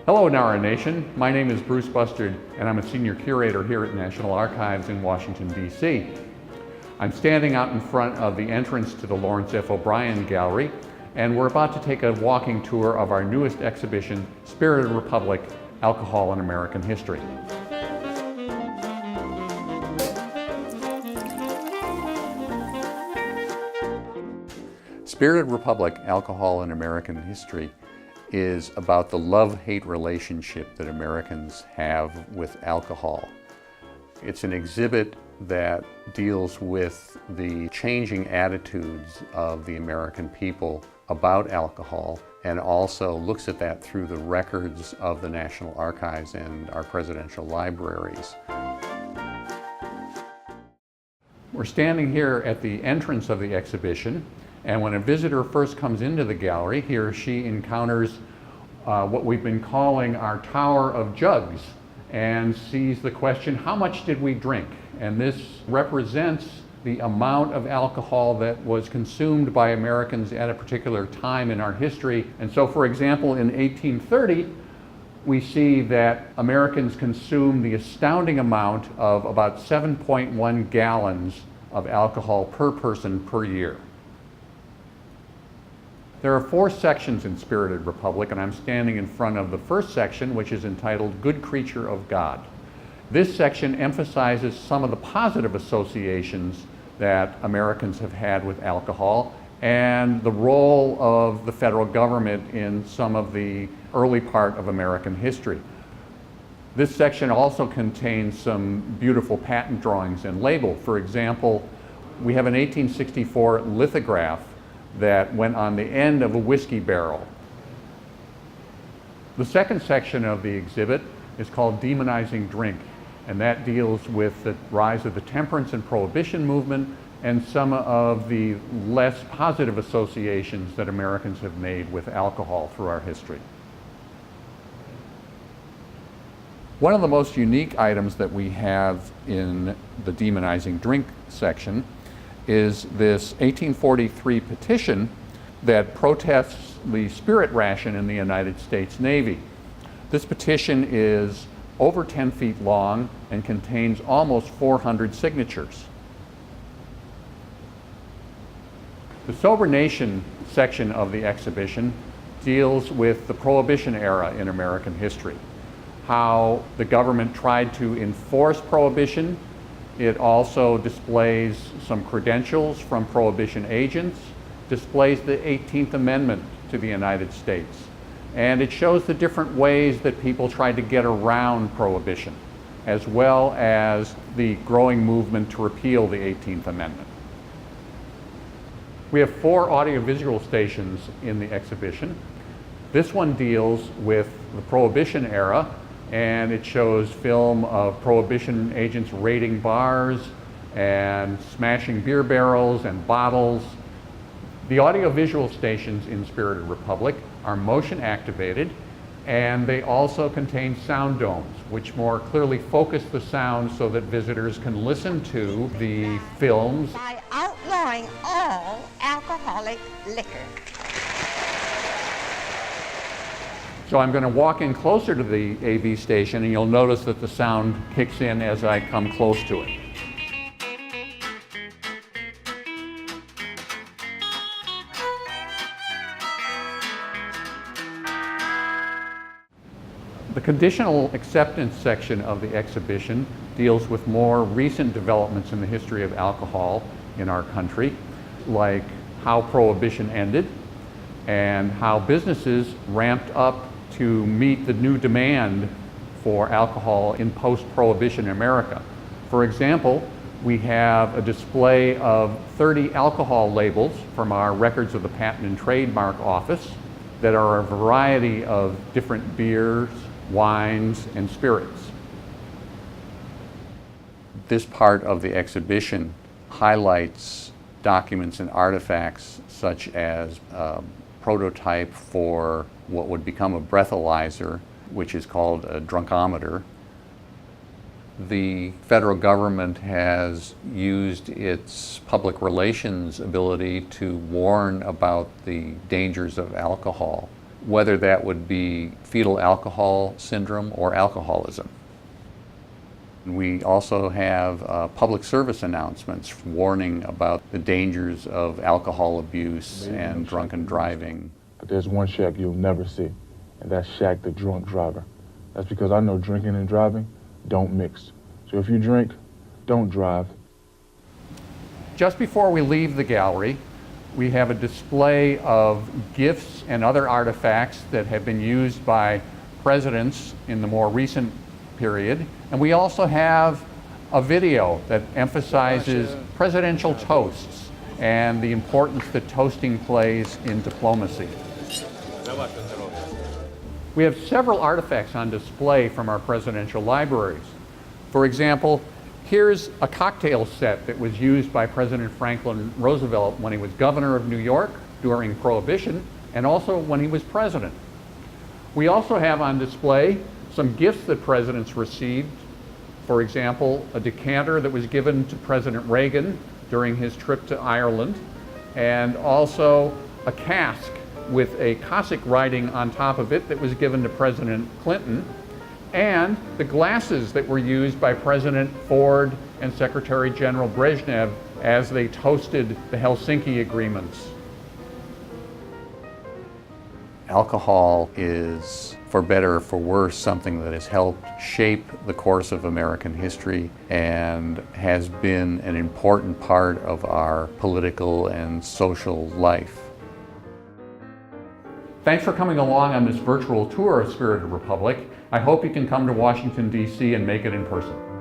Hello Nara Nation, my name is Bruce Bustard and I'm a senior curator here at National Archives in Washington, D.C. I'm standing out in front of the entrance to the Lawrence F. O'Brien Gallery, and we're about to take a walking tour of our newest exhibition, Spirited Republic, Alcohol in American History. Spirited Republic, Alcohol in American History is about the love-hate relationship that Americans have with alcohol. It's an exhibit that deals with the changing attitudes of the American people about alcohol, and also looks at that through the records of the National Archives and our presidential libraries. We're standing here at the entrance of the exhibition, and when a visitor first comes into the gallery, he or she encounters what we've been calling our Tower of Jugs, and sees the question, how much did we drink? And this represents the amount of alcohol that was consumed by Americans at a particular time in our history. And so, for example, in 1830, we see that Americans consumed the astounding amount of about 7.1 gallons of alcohol per person per year. There are 4 sections in Spirited Republic, and I'm standing in front of the first section, which is entitled Good Creature of God. This section emphasizes some of the positive associations that Americans have had with alcohol and the role of the federal government in some of the early part of American history. This section also contains some beautiful patent drawings and labels. For example, we have an 1864 lithograph that went on the end of a whiskey barrel. The second section of the exhibit is called Demonizing Drink, and that deals with the rise of the temperance and prohibition movement and some of the less positive associations that Americans have made with alcohol through our history. One of the most unique items that we have in the Demonizing Drink section is this 1843 petition that protests the spirit ration in the United States Navy. This petition is over 10 feet long and contains almost 400 signatures. The Sober Nation section of the exhibition deals with the Prohibition era in American history, how the government tried to enforce Prohibition. It also displays some credentials from Prohibition agents, displays the 18th Amendment to the United States, and it shows the different ways that people tried to get around Prohibition, as well as the growing movement to repeal the 18th Amendment. We have 4 audiovisual stations in the exhibition. This one deals with the Prohibition era, and it shows film of Prohibition agents raiding bars and smashing beer barrels and bottles. The audiovisual stations in Spirited Republic are motion activated, and they also contain sound domes, which more clearly focus the sound so that visitors can listen to the films. By outlawing all alcoholic liquor. So I'm going to walk in closer to the AV station, and you'll notice that the sound kicks in as I come close to it. The Conditional Acceptance section of the exhibition deals with more recent developments in the history of alcohol in our country, like how Prohibition ended and how businesses ramped up to meet the new demand for alcohol in post-Prohibition America. For example, we have a display of 30 alcohol labels from our records of the Patent and Trademark Office that are a variety of different beers, wines, and spirits. This part of the exhibition highlights documents and artifacts such as a prototype for what would become a breathalyzer, which is called a drunkometer. The federal government has used its public relations ability to warn about the dangers of alcohol whether that would be fetal alcohol syndrome or alcoholism. We also have public service announcements warning about the dangers of alcohol abuse and drunken driving. But there's one shack you'll never see, and that's Shack the Drunk Driver. That's because I know drinking and driving don't mix. So if you drink, don't drive. Just before we leave the gallery, we have a display of gifts and other artifacts that have been used by presidents in the more recent period. And we also have a video that emphasizes presidential toasts and the importance that toasting plays in diplomacy. We have several artifacts on display from our presidential libraries. For example, here's a cocktail set that was used by President Franklin Roosevelt when he was governor of New York during Prohibition and also when he was president. We also have on display some gifts that presidents received. For example, a decanter that was given to President Reagan during his trip to Ireland, and also a cask with a Cossack writing on top of it that was given to President Clinton, and the glasses that were used by President Ford and Secretary General Brezhnev as they toasted the Helsinki agreements. Alcohol is, for better or for worse, something that has helped shape the course of American history and has been an important part of our political and social life. Thanks for coming along on this virtual tour of Spirited Republic. I hope you can come to Washington, D.C. and make it in person.